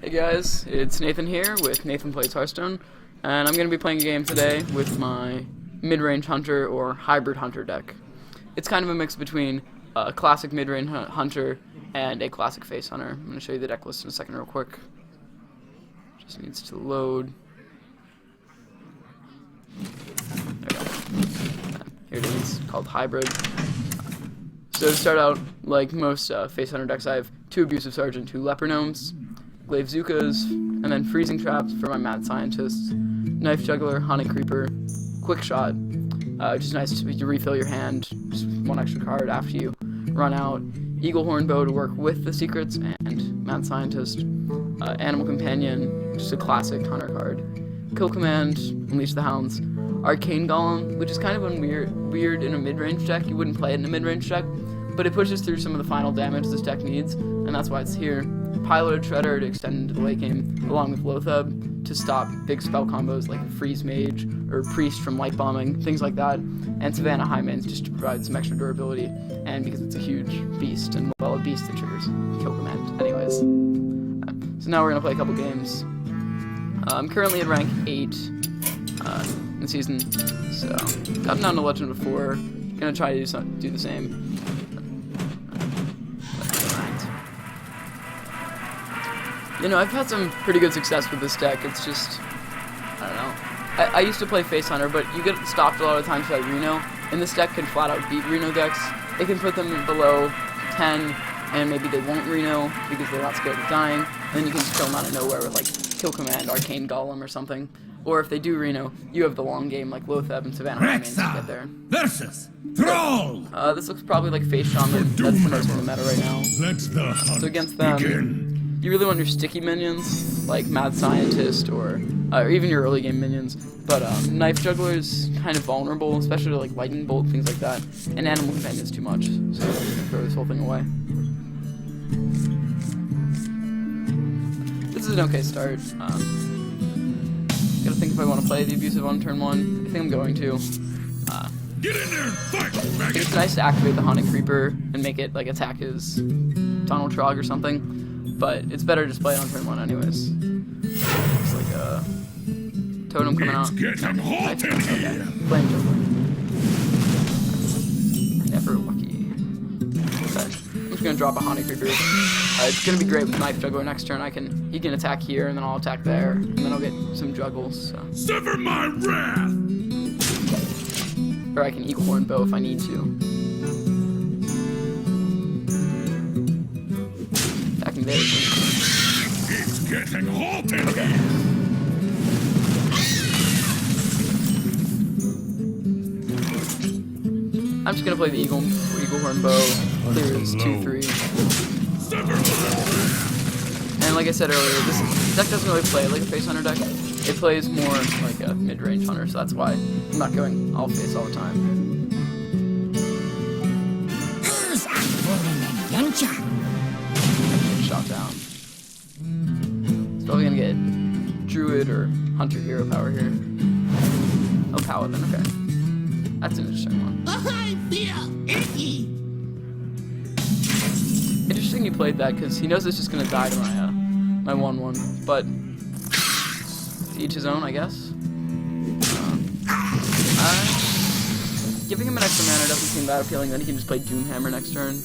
Hey guys, it's Nathan here with Nathan Plays Hearthstone, and I'm going to be playing a game today with my mid-range hunter or hybrid hunter deck. It's kind of a mix between a classic mid-range hunter and a classic face hunter. I'm going to show you the deck list in a second real quick. Just needs to load. There we go. Here it is, called hybrid. So to start out, like most face hunter decks, I have 2 Abusive Sergeant, 2 Leper Gnomes, Glaive Zukas, and then Freezing Traps for my Mad Scientist, Knife Juggler, Honey Creeper, Quick Shot, just nice to refill your hand, just 1 extra card after you run out, Eagle Horn Bow to work with the secrets, and Mad Scientist, Animal Companion, just a classic hunter card, Kill Command, Unleash the Hounds, Arcane Golem, which is kind of weird in a mid-range deck. You wouldn't play it in a mid-range deck, but it pushes through some of the final damage this deck needs, and that's why it's here. Piloted Shredder to extend into the late game, along with Loatheb to stop big spell combos like Freeze Mage or Priest from light bombing, things like that, and Savannah Highmane just to provide some extra durability, and because it's a huge beast, and well, a beast that triggers Kill Command. Anyways, so now we're gonna play a couple games. I'm currently at rank 8 in the season, so gotten down to Legend of 4. Gonna try to do the same. You know, I've had some pretty good success with this deck. It's just, I don't know. I used to play Face Hunter, but you get stopped a lot of times by Reno, and this deck can flat out beat Reno decks. It can put them below 10, and maybe they won't Reno because they're not scared of dying. And then you can just kill them out of nowhere with, like, Kill Command, Arcane Golem, or something. Or if they do Reno, you have the long game like Loatheb and Savannah Highmane to get there. Versus Thrall. This looks probably like Face Shaman. That's the most in the meta right now. Let the hunt so against them, begin. You really want your sticky minions, like Mad Scientist or even your early game minions. But Knife Juggler is kind of vulnerable, especially to like Lightning Bolt, things like that. And Animal Companion is too much, so I'm gonna throw this whole thing away. This is an okay start. Gotta think if I want to play the Abusive on turn 1. I think I'm going to. Get in there and fight, I think maggot. it's nice to activate the Haunted Creeper and make it like attack his Tunnel Trog or something, but it's better to just play it on turn 1 anyways. It's like a totem coming out. It's getting hot in here. Flame Juggler. Never lucky. Okay. I'm just gonna drop a Haunted Creeper. It's gonna be great with Knife Juggler next turn. He can attack here, and then I'll attack there, and then I'll get some juggles. So. Sever my wrath. Or I can Eagle Horn Bow if I need to. Attacking there. It's getting hot in Okay. here. I'm just gonna play the Eagle Horn Bow. Clears 2/3. Sever my wrath. And like I said earlier, this deck doesn't really play like a face hunter deck. It plays more like a mid-range hunter, so that's why I'm not going all face all the time. Who's up for an adventure? Get shot down. It's probably gonna get Druid or Hunter Hero power here. Oh, Paladin, okay. That's an interesting one. I feel icky. Interesting you played that, because he knows it's just gonna die to my 1/1, but to each his own, I guess. Giving him an extra mana doesn't seem that appealing. Then he can just play Doomhammer next turn,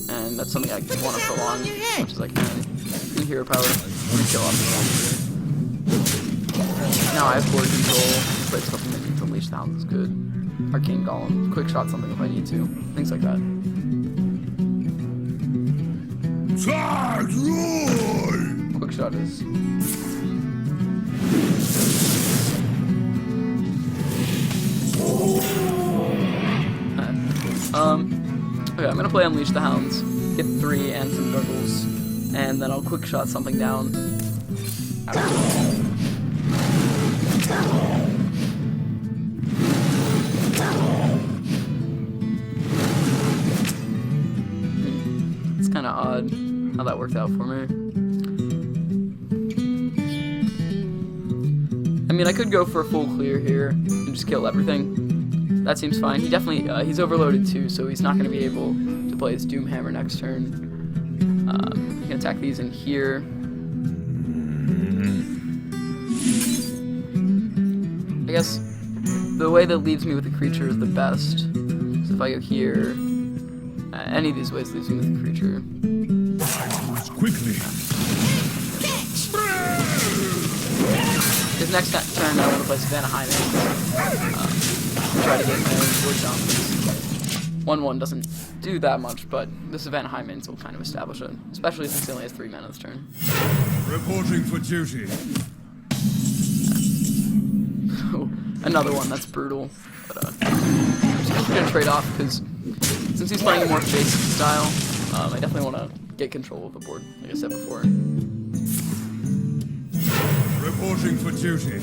and that's something I want to prolong as much as I can. And hero power, kill off the monster. Now I have board control. Play a couple minions, Unleash the Hounds is good. Arcane Golem, Quick Shot something if I need to, things like that. Quick Shot is. Okay, I'm gonna play Unleash the Hounds, get 3 and some juggles, and then I'll Quick Shot something down. It's kind of odd how that worked out for me. I mean, I could go for a full clear here and just kill everything. That seems fine. He definitely, he's overloaded too, so he's not going to be able to play his Doomhammer next turn. He can attack these in here. guess the way that leaves me with the creature is the best. So if I go here, any of these ways leaves me with the creature. Quickly. Because next turn I want to play Savannah Hyman. Try to get my board down. 1/1 doesn't do that much, but the Savannah Hymens will kind of establish it. Especially since he only has 3 mana this turn. Reporting for duty. Another one, that's brutal. But I'm just gonna trade off because since he's playing a more face style, I definitely want to get control of the board, like I said before. Reporting for duty.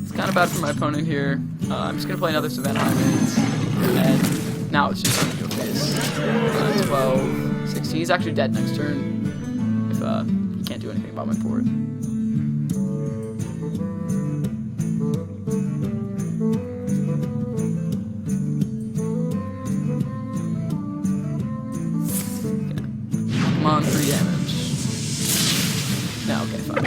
It's kind of bad for my opponent here. I'm just gonna play another Savannah Hymens, and now it's just time to go face. 12, 16. He's actually dead next turn if he can't do anything about my board. Come on, 3 damage. No, okay, fine.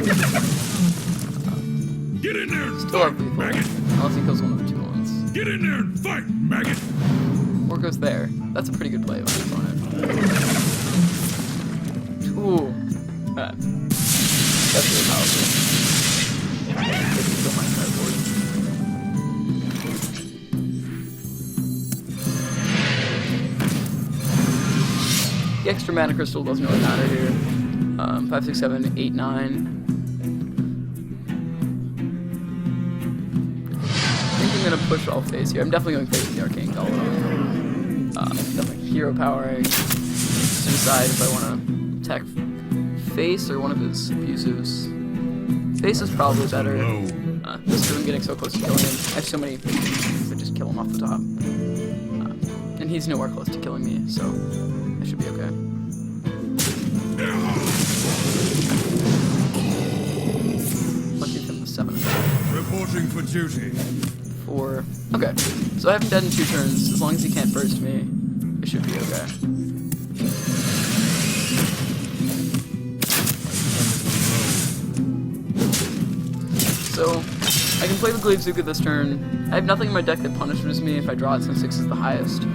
Get in there and Still fight, have lethal, maggot. unless he kills one of the 2/1s. Get in there and fight, maggot. Or goes there. That's a pretty good play by my opponent. Ooh. That's really powerful. They can kill my entire board. The extra mana crystal doesn't really matter here. 5, 6, 7, 8, 9. I think I'm gonna push all face here. I'm definitely going face with the Arcane Golem. Definitely hero powering. Suicide if I want to attack face or one of his abusives. Face is probably better. Just because I'm getting so close to killing him. I have so many things that just kill him off the top. And he's nowhere close to killing me, so I should be okay. Lucky for the 7 attack. Reporting for duty. 4. Okay, so I have him dead in 2 turns. As long as he can't burst me, it should be okay. So, I can play the Glaivezuka this turn. I have nothing in my deck that punishes me if I draw it since 6 is the highest.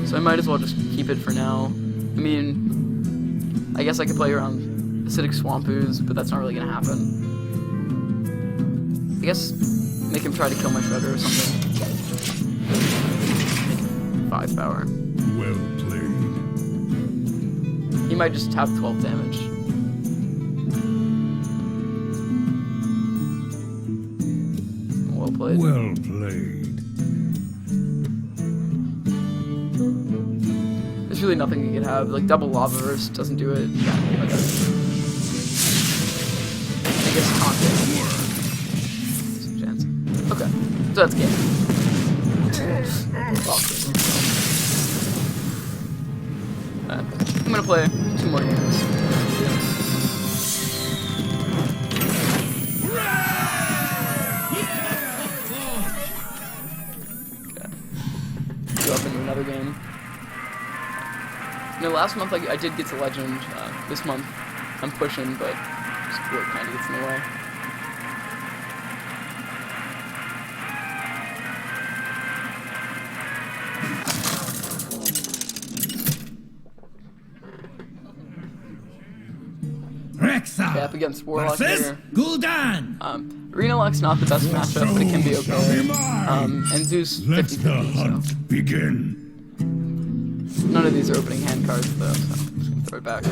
So I might as well just keep it for now. I mean, I guess I could play around Acidic Swamp Ooze, but that's not really gonna happen. I guess make him try to kill my Shredder or something. 5 power. Well played. He might just have 12 damage. Well played. Well played. There's really nothing you can have. Like, double Lavaverse doesn't do it. Yeah, okay. I guess Contact. Some chance. Okay, so that's game. I'm gonna play 2 more games. Okay. Go up into another game. You know, last month I did get to Legend. This month I'm pushing, but just work kind of gets in the way. Okay, up against Warlock here. Gul'dan. Arena Lock's not the best matchup, but it can be okay. And Zeus 50/50, so. Begin. None of these are opening hand cards, though, so I'm just gonna throw it back.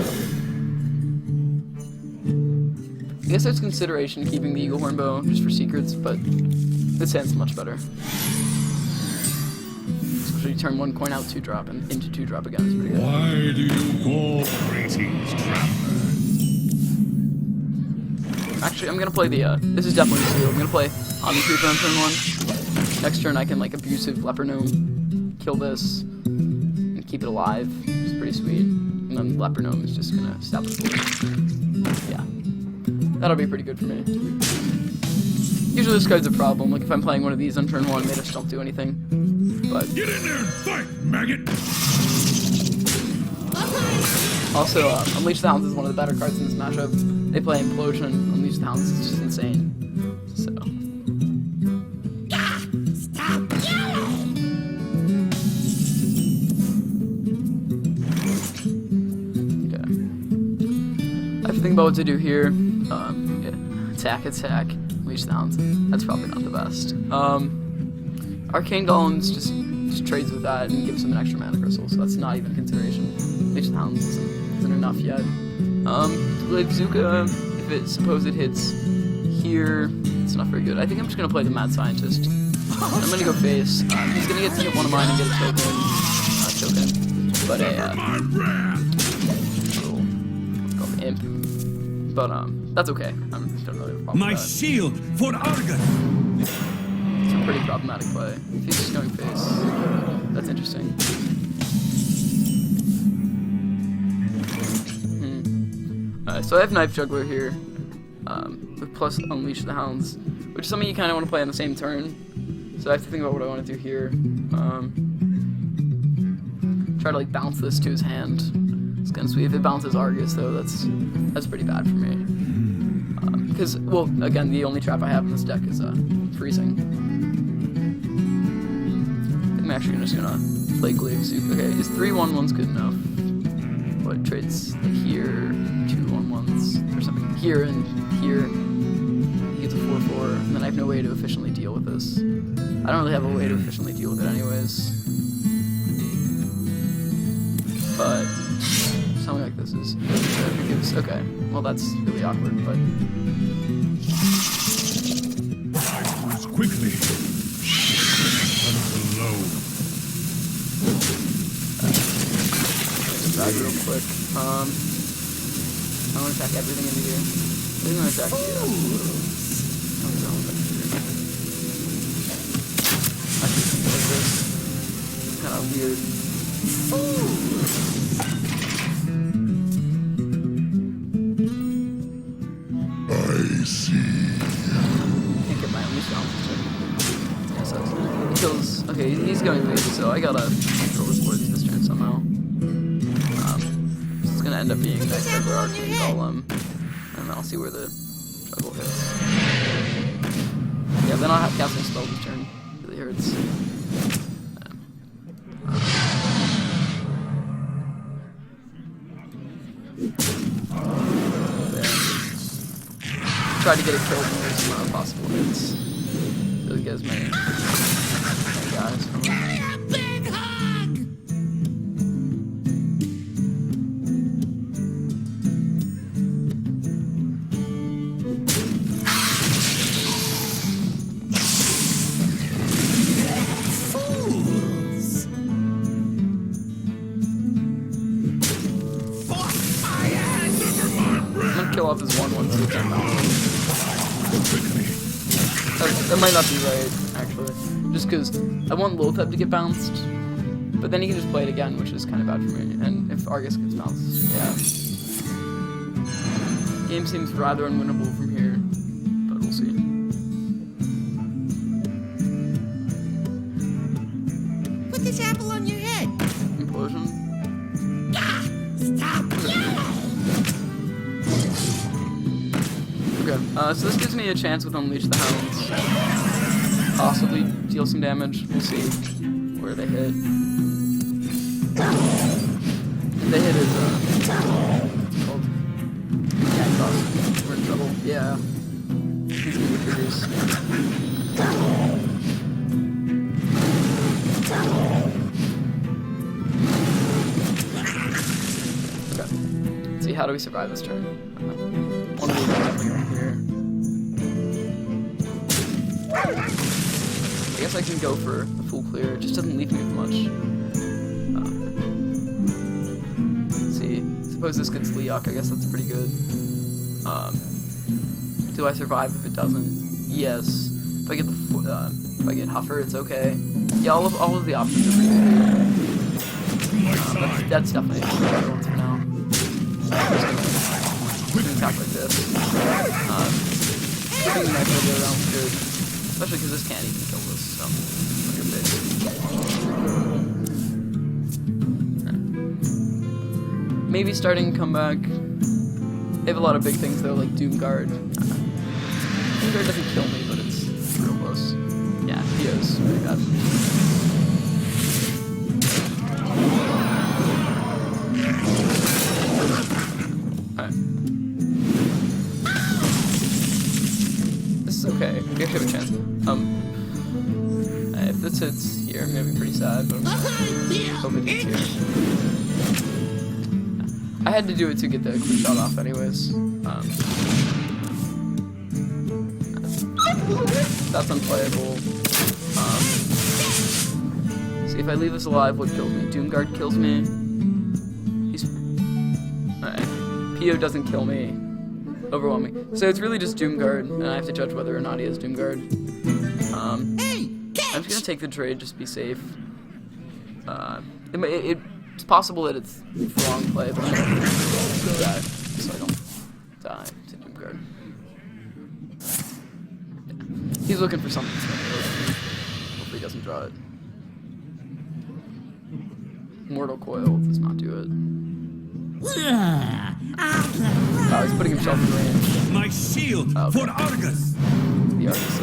I guess there's consideration keeping the Eagle Horn Bow just for secrets, but this hand's much better. Especially turn 1 coin out 2-drop and into 2-drop again is pretty good. Why do you call greetings, traveler? Actually, I'm gonna play the, this is definitely sealed. I'm gonna play Omni-Creeper on turn 1. Next turn I can, like, abusive Leper Gnome, kill this, and keep it alive. It's pretty sweet. And then Leper Gnome is just gonna stop the board. Yeah. That'll be pretty good for me. Usually this card's a problem. Like, if I'm playing one of these on turn 1, they just don't do anything. But Get in there and fight, maggot! also, Unleash the Hounds is one of the better cards in this matchup. they play Implosion, Unleash the Hounds. It's just insane. So. Stop yelling! Okay. I have to think about what to do here. Yeah. Attack, Unleash the Hounds. That's probably not the best. Arcane Golems just trades with that and gives them an extra mana crystal, so that's not even a consideration. Unleash the Hounds isn't enough yet. Glaive Zuka, if it suppose it hits here, it's not very good. I think I'm just gonna play the Mad Scientist. I'm gonna go face. He's gonna get to hit one of mine and get a token. Not token, but a little called imp. But that's okay. I don't really have a problem My with that. shield for Argon! It's a pretty problematic play. If he's just going face, that's interesting. So I have Knife Juggler here, with plus Unleash the Hounds, which is something you kind of want to play on the same turn. So I have to think about what I want to do here. Try to like bounce this to his hand. It's kind of sweet. If it bounces Argus though, that's pretty bad for me. Because well, again, the only trap I have in this deck is freezing. I'm actually just gonna play Glaive Zuka. Okay, is 3/1/1s good enough? What trades like here, 2/1/1s or something here and here. He gets a 4/4, and then I have no way to efficiently deal with this. I don't really have a way to efficiently deal with it anyways. But something like this is okay. Well, that's really awkward, but Rise quickly. Alone. Drag real quick. I want to attack everything into here. I'm gonna attack you. It's kind of weird. I see. Can't get my Unleash down. Yeah, sucks. He kills. Okay, he's going face, so I gotta control his board this turn somehow. It's gonna end up being Knife Juggler, Arcane Golem, and then I'll see where the juggle hits. Yeah, then I'll have casting spell this turn. Really hurts. Try to get it killed in the least amount of possible hits. So he gets many guys from him. Big hug! Fools! Force fire! I'm gonna kill off his 1/1 so he can't bounce. That might not be right, actually. Just because I want Lotheb to get bounced, but then he can just play it again, which is kind of bad for me. And if Argus gets bounced, yeah. Game seems rather unwinnable from here, but we'll see. Put this apple on your head! Implosion. Stop yelling! Okay, so this gives me a chance with Unleash the Hounds. Possibly deal some damage. We'll see where they hit. If they hit is, what's it called? Yeah, cross. We're in trouble. Yeah. He's gonna get triggers. Okay. Let's see, how do we survive this turn? One of these definitely right here. I guess I can go for a full clear. It just doesn't leave me with much. Let's see. Suppose this gets Leok. I guess that's pretty good. Do I survive if it doesn't? Yes. If I get if I get Huffer, it's okay. Yeah, all of the options are pretty good. That's definitely the better ones for now. I'm just gonna attack like this. Keeping the knife over around is good. Especially because this can't even kill this, so look at this. Maybe starting comeback. They have a lot of big things though, like Doomguard. Doomguard doesn't kill me, but it's real close. Yeah, Theo's pretty bad. Alright. This is okay. We actually have a chance. If this hits here, I'm gonna be pretty sad, but I'm hoping it hits here. I had to do it to get the quick shot off anyways. That's unplayable. See, if I leave this alive, what kills me? Doomguard kills me. Alright. PO doesn't kill me. Overwhelming. So it's really just Doomguard, and I have to judge whether or not he has Doomguard. I'm just gonna take the trade, just be safe. It's possible that it's the wrong play, but I'm gonna go that so I don't die to Doomguard. He's looking for something. Hopefully he doesn't draw it. Mortal Coil does not do it. Oh, he's putting himself in range. My shield for Argus. The Argus,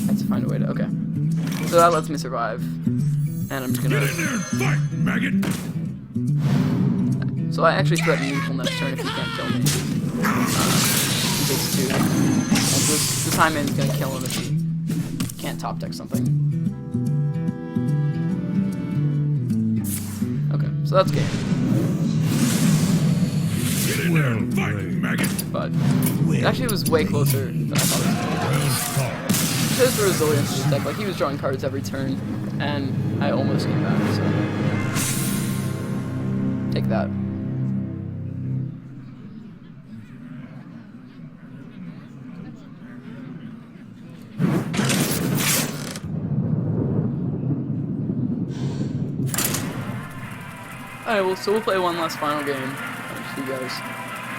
I have to find a way to. Okay. So that lets me survive. And I'm just gonna. Get in there and fight, maggot. So I actually threaten lethal next turn if he can't kill me. He takes 2. And this time is gonna kill him if he can't top deck something. Okay, so that's game. Get in there and fight, maggot. But it actually was way closer than I thought it was. Shows the resilience of this deck. Like, he was drawing cards every turn, and I almost came back, so. Take that. Alright, well, so we'll play one last final game. I'll see you guys.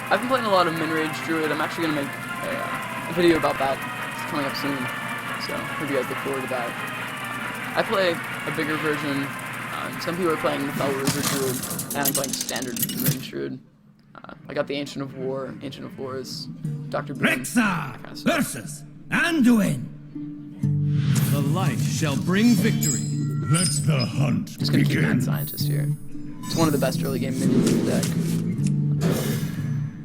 I've been playing a lot of Min-Rage Druid. I'm actually going to make a video about that. It's coming up soon. So, hope you guys look forward to that. I play a bigger version. Some people are playing the Fell River Druid, and I'm playing standard Min-Rage Druid. I got the Ancient of War. Ancient of War is Dr. Boom. Rexar versus Anduin. The light shall bring victory. Let the hunt Just gonna keep Mad begin. Scientist here. It's one of the best early game minions in the deck.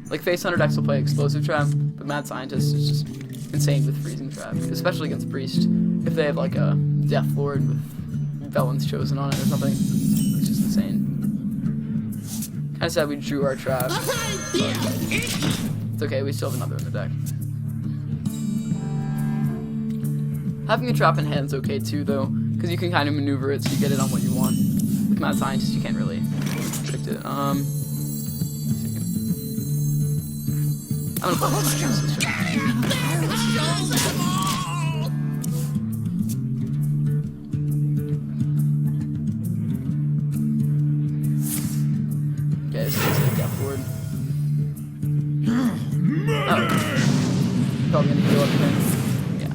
Like, Face Hunter decks will play Explosive Trap, but Mad Scientist is just insane with Freezing Trap, especially against Priest. If they have like a Death Lord with Velen's Chosen on it or something, it's just insane. Kinda sad we drew our trap, but it's okay, we still have another in the deck. Having a trap in hand's okay too, though, because you can kind of maneuver it so you get it on what you want. With Mad Scientist, you can't really predict it. I'm gonna play Mad Scientist this turn. Okay, this is a Death Lord. Oh. Probably gonna heal up again. Yeah.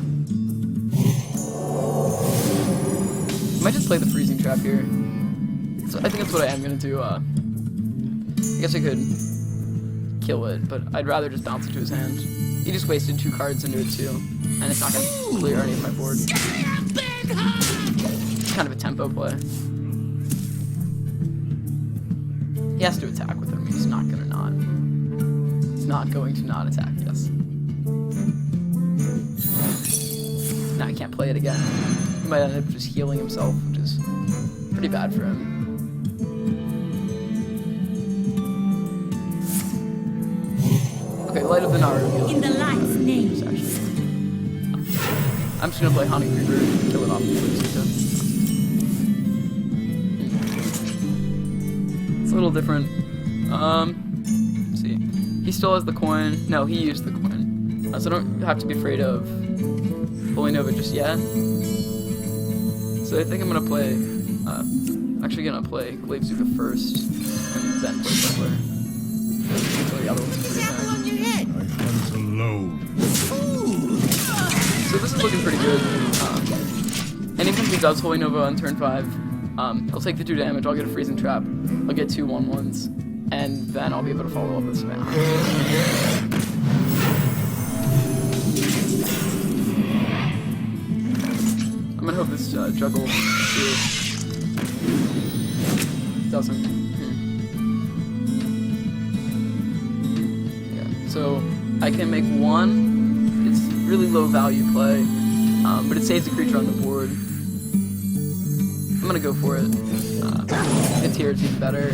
I might just play the Freezing Trap here. So I think that's what I am gonna do. I guess I could kill it, but I'd rather just bounce it to his hand. He just wasted 2 cards into it too, and it's not gonna clear any of my board. It's kind of a tempo play. He has to attack with him. He's not gonna not. He's not going to not attack. Yes. Now he can't play it again. He might end up just healing himself, which is pretty bad for him. Okay, Light of the Naru. In the light's name. I'm just gonna play Honey Creeper and kill it off with Lucica. It's a little different. Let's see. He still has the coin. No, he used the coin. So I don't have to be afraid of Holy Nova just yet. So I think I'm gonna play, actually gonna play Glavezuka first, and then play Butler. So the other one's pretty bad. On your head. I hunt alone. So this is looking pretty good. Anytime he does Holy Nova on turn 5, he'll take the 2 damage, I'll get a Freezing Trap, I'll get 2 1/1s, and then I'll be able to follow up with spam. I'm gonna hope this juggle doesn't. Yeah, so I can make one. It's really low value play, but it saves a creature on the board. I'm gonna go for it. It's here, it's even better.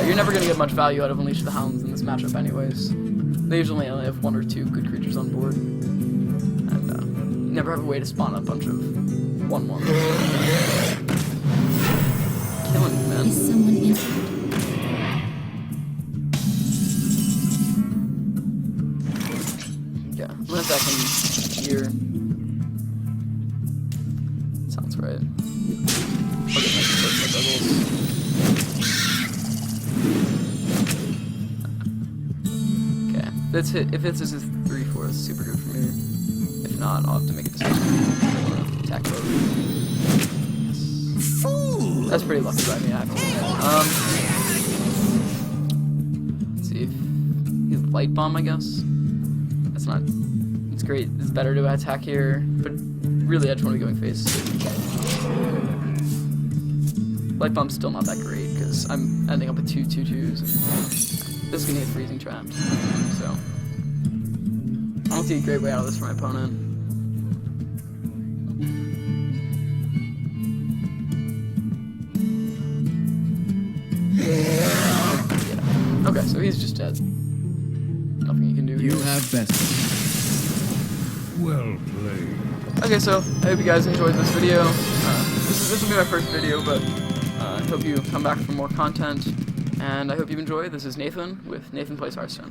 You're never gonna get much value out of Unleash the Hounds in this matchup anyways. They usually only have 1 or 2 good creatures on board. And you never have a way to spawn a bunch of 1/1. Killing me, man. Is someone injured? Yeah, I'm gonna attack him here. Sounds right. I'll get my juggles. If it's just 3/4, it's super good for me. If not, I'll have to make a decision. Attack both. Yes. That's pretty lucky by me, I have to say. Let's see if he's Light Bomb, I guess. That's not. It's great. It's better to attack here, but really, I just want to be going face. Light Bomb's still not that great because I'm ending up with 2 2/2s. This is gonna get freezing trapped, so I don't see a great way out of this for my opponent. Yeah. Okay, so he's just dead. Nothing you can do. You here. have best. Well played. Okay, so I hope you guys enjoyed this video. This will be my first video, but I hope you come back for more content. And I hope you enjoy. This is Nathan with Nathan Plays Hearthstone.